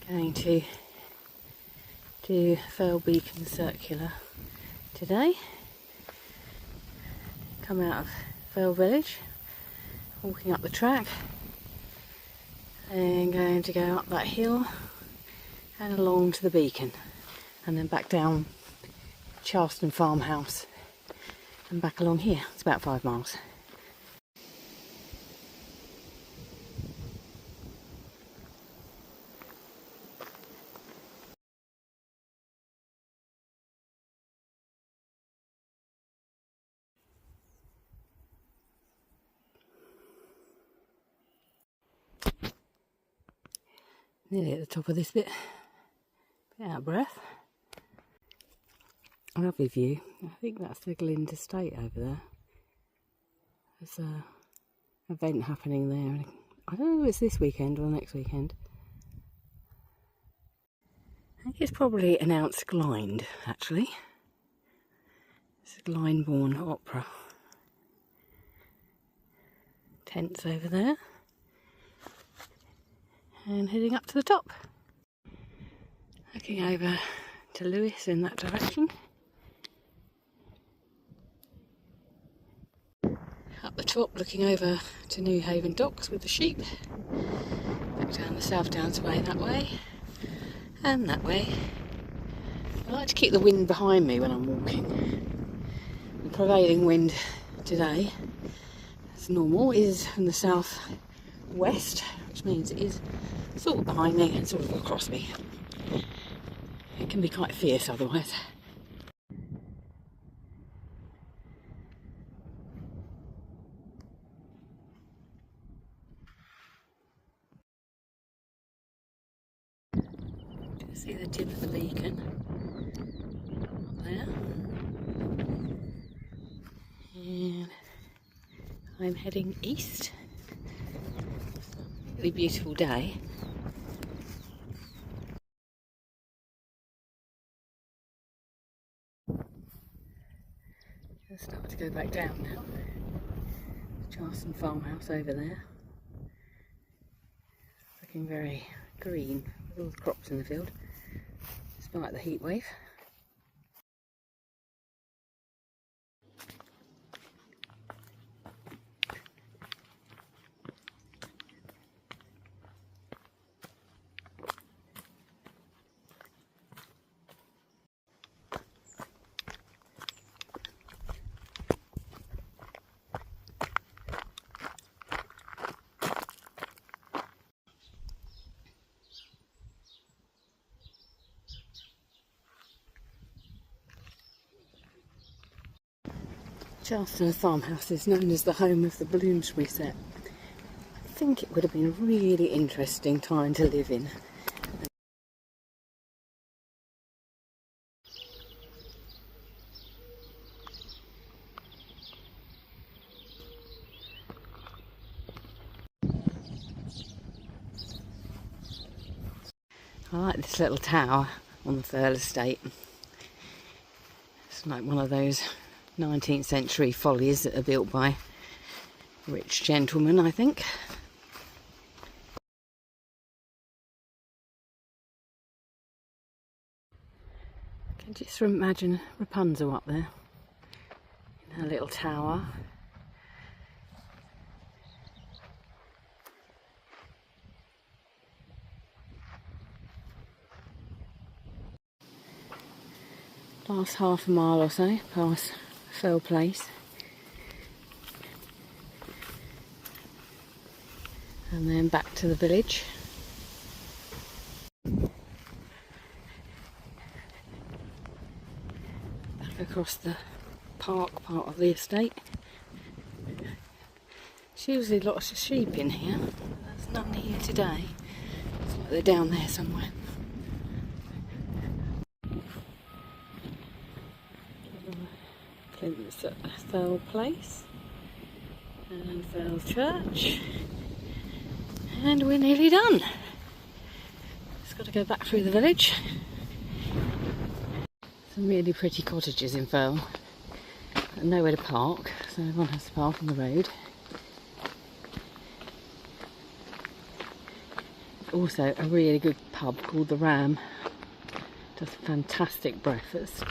Going to do Firle Beacon circular today. Come out of Firle village, walking up the track, and going to go up that hill and along to the beacon, and then back down Charleston Farmhouse and back along here. It's about 5 miles. Nearly at the top of this bit out of breath. A lovely view. I think that's the Glynde estate over there. There's an event happening there. I don't know if it's this weekend or next weekend. I think it's probably announced Glynde, actually. It's a Glyndebourne opera. Tents over there. And heading up to the top. Looking over to Lewis in that direction. Up the top, looking over to Newhaven Docks with the sheep. Back down the South Downs way that way. And that way. I like to keep the wind behind me when I'm walking. The prevailing wind today, as normal, is from the south west, which means it is sort of behind me and sort of across me. It can be quite fierce otherwise. You can see the tip of the beacon up there. And I'm heading east. Really beautiful day. Just start to go back down now. Charleston Farmhouse over there. Looking very green with all the crops in the field, despite the heat wave. Charleston Farmhouse is known as the home of the Bloomsbury set. I think it would have been a really interesting time to live in. I like this little tower on the Firle estate. It's like one of those 19th century follies that are built by rich gentlemen, I think. I can just imagine Rapunzel up there in her little tower. Last half a mile or so past Firle Place, and then back to the village. Back across the park part of the estate. There's usually lots of sheep in here. There's none here today. It's like they're down there somewhere. It's at Firle Place and Firle Church, and we're nearly done. Just got to go back through the village. Some really pretty cottages in Firle, and nowhere to park, so everyone has to park on the road. also a really good pub called the Ram. Does fantastic breakfast.